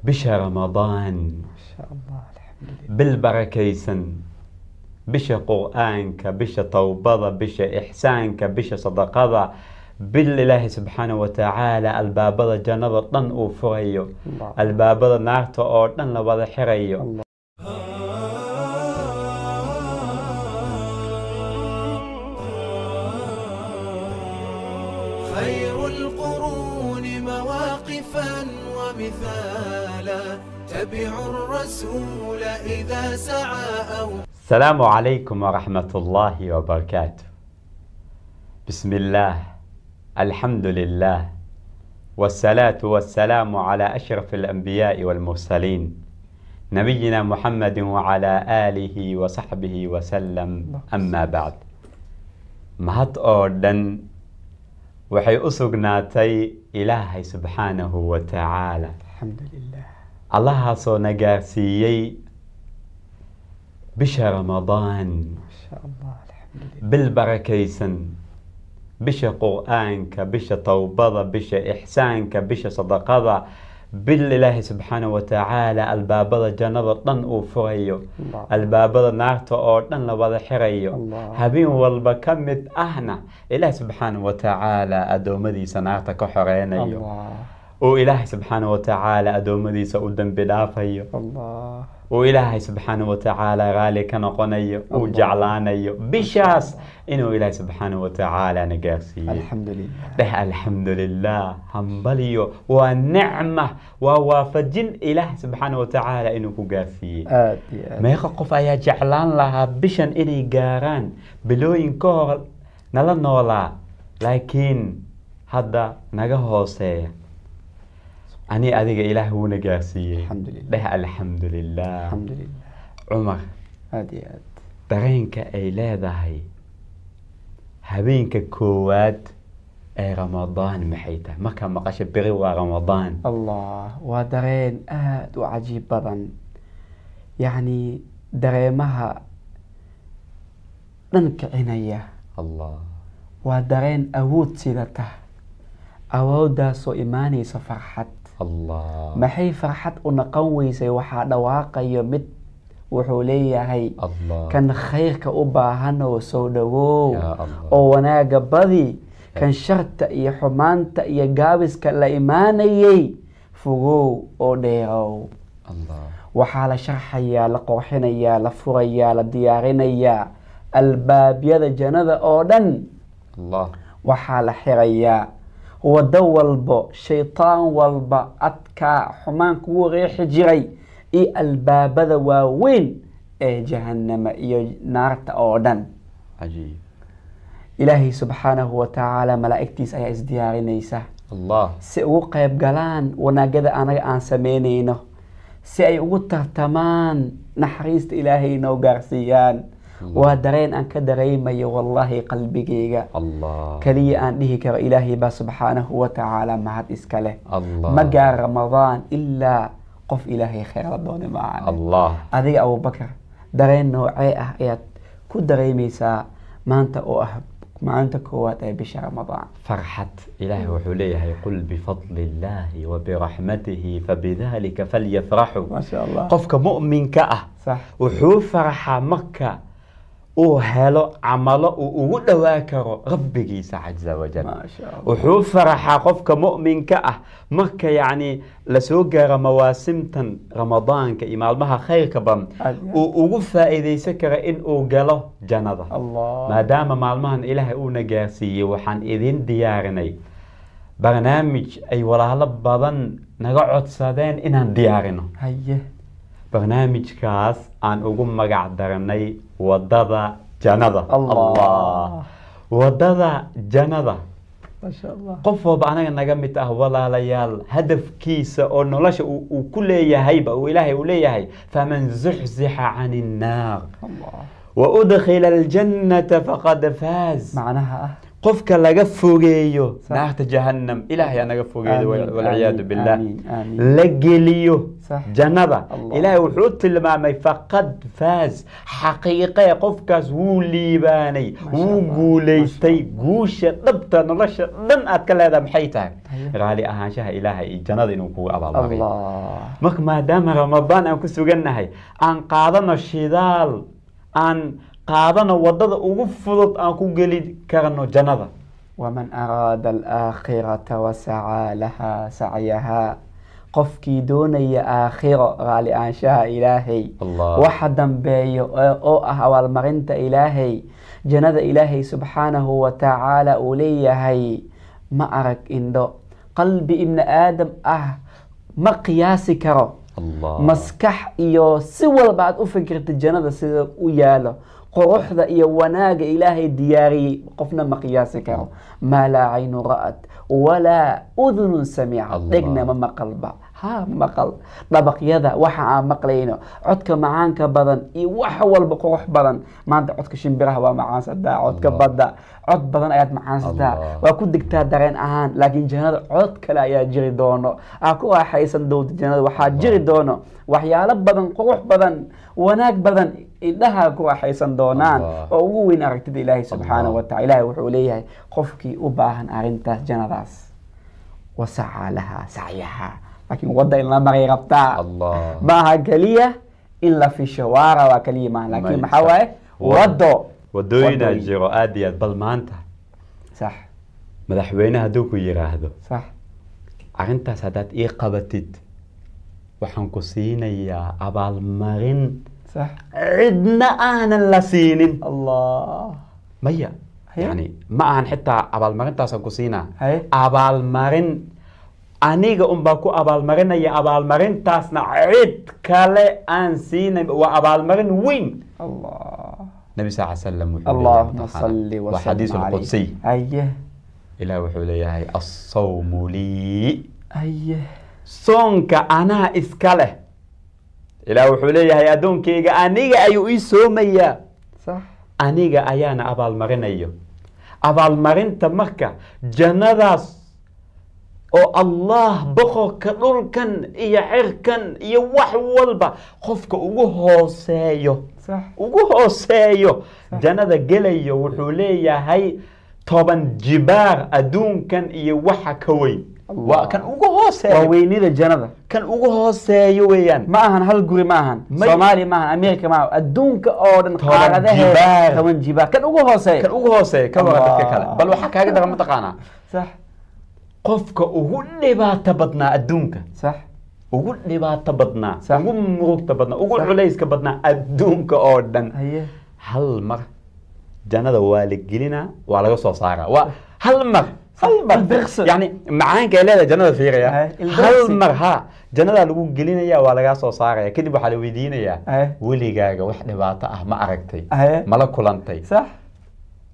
بشهر رمضان ما شاء الله الحمد لله بالبركيسن بش قرآنك بش توبضة بش إحسانك بش صدقة بالله سبحانه وتعالى الباب جنب طن وفريو الباب نار تأردن لوضع حريو خير القرون مواقفا ومثالا تبع الرسول إذا سعى أو السلام عليكم ورحمة الله وبركاته. بسم الله، الحمد لله، والصلاة والسلام على أشرف الأنبياء والمرسلين نبينا محمد وعلى آله وصحبه وسلم. أما بعد، mahad oo dhan waxay u sugnaatay Ilaahay subxaanahu wa tacaala. alxamdulilah. allahaasoo na gaarsiiyey bisha ramadaan masha allah alxamdulilah bil barakaysan, bisha qur'aanka, bisha towbada, bisha ixsaanka, bisha sadaqada, bil ilaahay subxaanahu wa tacaala albaabada jannada dhan uu furayo, albaabada naarta oo dhan la wada xirayo, habeen walba ka mid ahna ilaahay subxaanahu wa tacaala adoomadiisa naarta ka xoreynayo, oo ilaahay subxaanahu wa tacaala adoomadiisa u dambi dhaafayo, oo ilaahay subxaanahu wa tacaala raali ka noqonayo, uu jeclaanayo bishaas inuu ilaahay subxaanahu wa tacaala na gaarsiiyey. alxamdulilah dheh alxamdulilah, hambaliyo waa nicma, waa waafajin ilaahay subxaanahu wa tacaala inuu ku gaarsiiyey. aad iyo aad meeqa qof ayaa jeclaan lahaa bishan inay gaaraan bilooyin ka hor nala noolaa, laakiin hadda naga hooseeya. ani adiga ilaah wuuna gaarsiiyey. alxamdulilah dheh alxamdulilah. alxamdulilah cumar, aad iyo aad dareenka ay leedahay habeenka koowaad ee ramadaan maxay tahay markaa maqasho beri waa ramadaan? allah, waa dareen aad u cajiib badan. yacni dareemaha dhan kicinaya. allah, waa dareen awood sidata, awooddaasoo imaanaysa farxad. allah, maxay farxad u noqon weysay? waxaa dhawaaqayo mid wuxuu leeyahay allah, kan khayrka u baahan oo soo dhawow Ya Allah. oo wanaaga badi, kan sharta iyo xumaanta iyo gaabiska la imaanayay fogow oo dheerow. allah, waxaa la sharxayaa, la qurxinayaa, la furayaa, la diyaarinayaa albaabyada jannada oo dhan. allah, waxaa la xirayaa wado walbo shaytaan walba adkaa xumaan kugu riixi jiray iyo albaabada waaweyn ee jahannama iyo naarta oo dhan. cajiib. ilaahay subxaanahu wa tacaala malaa'igtiisa ayaa isdiyaarinaysa allah, si ugu qayb galaan wanaagada anaga aan sameynayno, si ay ugu tartamaan naxariista ilaahay noo gaarsiiyaan. waa dareen aan ka dareemayo wallahi qalbigayga. allah, kaliya aan dhihi karo ilaahay baa subxaanahu wa tacaala mahad iska leh. allah, ma gaar ramadaan ilaa qof ilaahay khayr la doonay maahan. allah, adiga abubakar, dareen noocee ah ayaad ku dareemaysaa maanta oo ah maalinta koowaad ee bisha ramadaan? farxad. ilaahay wuxuu leeyahay qul bifadli illaahi wa biraxmatihi fabidalika falyafraxuu. ma sha allah. qofka mu'minka ah sax. wuxuu farxaa marka uu helo camalo uu ugu dhawaa karo rabbigiisa caza wajal. ma sha allah. wuxuu faraxaa qofka mu'minka ah marka yacni lasoo gaaro mawaasimtan ramadaanka iyo maalmaha khayrka badan uu ugu faa'iidaysan kara in uu galo jannada. allah. maadaama maalmahan ilaahay uuna gaarsiiyey, waxaan idin diyaarinay barnaamij ay walaalo badan naga codsadeen inaan diyaarino. haye. barnaamijkaas aan ugu magac daranay wadada jannada. allah. wadada jannada. ma sha allah. qof walba anaga naga mid ah walaalayaal, hadafkiisa oo nolosha uu ku leeyahayba uu ilaahay uu leeyahay faman zuxzixa cani nnaar allah. wa udkhila aljannata faqad faaz. macnaha ah قفك لغا فوغيو صح. نارت جهنم إلهي أنا فوغيو آمين، والعياذ آمين، بالله آمين، آمين. لقليو صح. جنة الله. إلهي وحوت المامي فقد فاز حقيقة قفكاس وليباني ما شاء الله، وقوليستي قوشة لبتا نرشة لن أتكلم هذا محيطها أيوه. غالي أهانشها إلهي جنة إنو كو أبا الله الله marka maadaama ramadaan aan ku sugannahay aan qaadano shidaal aan qaadano wadada ugu fudud aan ku geli karno jannada ومن أراد الآخرة وسعى لها سعيها قفكي دوني آخرة غالي أنشاء إلهي الله. وحدا بي أو أهوال مرنت إلهي جند إلهي سبحانه وتعالى أولي هي ما أرك إندو قلب ابن آدم ما قياسي كرو الله maskax iyo si walba aad u fikirta jannada sida u yaalo quruxda iyo wanaaga ilaahay diyaariyey qofna ma qiyaasi karo maa laa caynu ra'at walaa udunun samicat Allah. dhegna ma maqalba ha maqal dabaqyada waxa aan maqlayno codka macaanka badan iyo wax walba qurux badan maanta codka shimbiraha waa macaansadaa codka Allah. badda cod badan ayaad macaansataa Allah. waa ku digtaa dareen ahaan laakiin jannada cod kale ayaa jiri doono aa ku raaxaysan doonta jannada waxaa jiri doono waxyaalo badan qurux badan wanaag badan indhaha ku raaxaysan doonaan Allah. oo ugu weyn aragtida ilaahay subxaanahu Allah. wa tacaala ilaahay wuxuu leeyahay qofkii u baahan arrintaas jannadaas wasacaa lahaa sacyaha laakiin wadda in la maray rabtaa الله maaha keliya in la fisho waa rabaa keliya maaha laakiin maxaa waaye waddo wadooyina wadooyin. jiro aad iyo aad bal maanta sax madaxweyne hadduu ku yiraahdo sax arrintaas haddaad ii qabatid waxaan ku siinayaa abaalmarin sax cidna aanan la siinin allah maya Haye. yani ma ahan xitaa abaalmarintaasaan ku siinaa Haye. abaalmarin aniga unbaa ku abaalmarinaya abaalmarintaasna cid kale aan siinay waa abaalmarin weyn الله nabi sal ly slam wuxuu اللهم leeyahay صل waa xadiis وسلم alqudsiy عليه أيه ilaah wuxuu leeyahay assawmu lii أيه soonka anaa iska leh ilaah wuxuu leeyahay addoonkayga aniga ayuu ii soomayaa صح aniga ayaana abaalmarinayo abaalmarinta marka jannadaas oo allah boqorka dhulkan iyo cirkan iyo wax walba qofka ugu hooseeyo صح ugu hooseeyo jannada gelayo wuxuu leeyahay 10 jibaar adduunkan iyo waxa ka weyn waa kan ugu hooseeyo وويني الجنة kan ugu hooseeyo weeyaan ما أهن هالجوري ما أهن ما- صومالي ما أهن أمريكا ما أهن الدنك أوردن طبعاً قارده جبال. كمان جبال كان أقوى سي kan ugu hooseeyo ka wara dadka Allah. kale bal waxa kaaga daran mataqaanaa صح qofka ugu dhibaato badnaa adduunka صح ugu dhibaato badnaa Sax. ugu murugta badnaa ugu Sax. culayska badnaa adduunka oo dhan هي hal mar jannada waa la gelinaa waa laga soo saaraa waa hal mar البرص. yani macaanka ay leedahay jannada fiiraya Aye, ilbirqsi. hal mar ha jannadaa lagu gelinaya waa lagaa soo saaraya kadib waxaa la weydiinayaa Aye. weligaaga wax dhibaato ah ma aragtay Aye. mala kulantay صح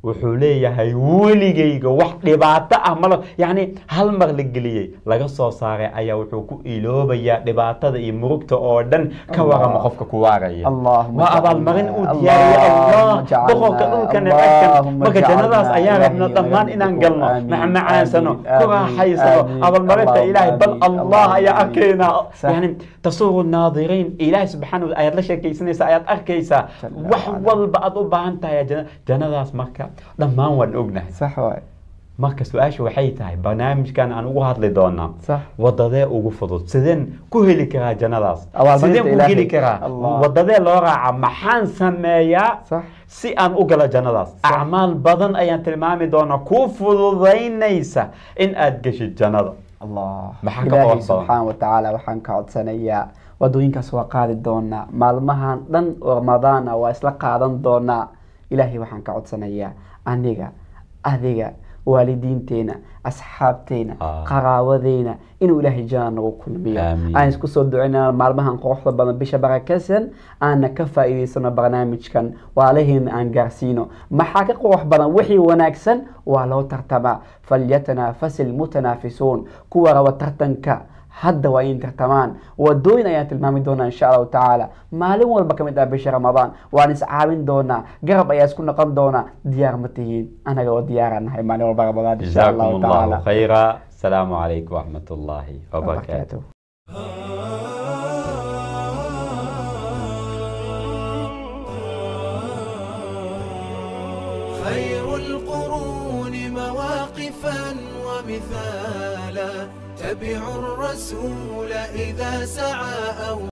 wuxuu leeyahay weligayga wax dhibaato ah malo yani hal mar la geliyey laga soo saaray ayaa wuxuu ku iloobayaa dhibaatada iyo murugta oo dhan ka warama qofka ku waaraya اللهم waa abaalmarin uu اجعلنا- diyaariyay allah اللهم اجعلنا- boqorka dhulkan اللهم marka jannadaas اجعلنا ayaa rabna إلهي dhammaan inaan ويرزقه. galno آمين. macmacaansano آمين. ku raaxaysano آمين. abaalmarinta اللهم ilaahay bal آمين. allah ayaa اللهم arkaynaa صح. yani tasuuru naadiriin ilaahay subxaana wa ayaad la sheekaysanaysaa ayaad arkaysaa جل wax وعلا. walba aad u baahan tahay jannadaas marka dhammaan waan ognahay صح واي marka su-aasha waxay tahay barnaamijkan aan ugu hadli doonaa صح wadadee ugu fudud sideen ku heli karaa jannadaas Abaalmarinta sideen ku Ilaahay. geli karaa Allah. wadadee loo raaca maxaan sameeyaa صح si aan u galo jannadaas acmaal badan ayaan tilmaami doonaa kuu fududaynaysa in aad geshid jannada الله maxaa ka إلهي qurux badan سبحانه وتعالى وحان كعدسانيا wadooyinkaas waa qaadi doonaa maalmahan dhan oo ramadaana waa isla qaadan doonaa ilaahay waxaan ka codsanayaa aniga adiga waalidiinteena asxaabteena Ah. qaraabadeena inuu ilaahay jannada nagu kulmiyo Amiin. aan isku soo ducinaa maalmahan quruxda badan bisha barakaysan aana ka faa'iidaysano barnaamijkan waalaheena aan gaarsiino maxaa ka qurux badan wixii wanaagsan waa loo tartamaa falyatanafasi almutanaafisuun kuwa raba tartanka hadda waa in tartamaan wadooyin ayaan tilmaami doonaa insha allahu tacaala maalin walba ka mid ah bisha ramadaan waan iscaawin doonaa garab ayaa isku noqon doonaa diyaar ma tihiin anaga oo diyaaraan nahay maalin walba ramadaan insha allahu جزاكم الله tacaala خيرا السلام عليكم ورحمة الله وبركاته خير القرون مواقفا ومثالا تبعوا الرسول إذا سعى أو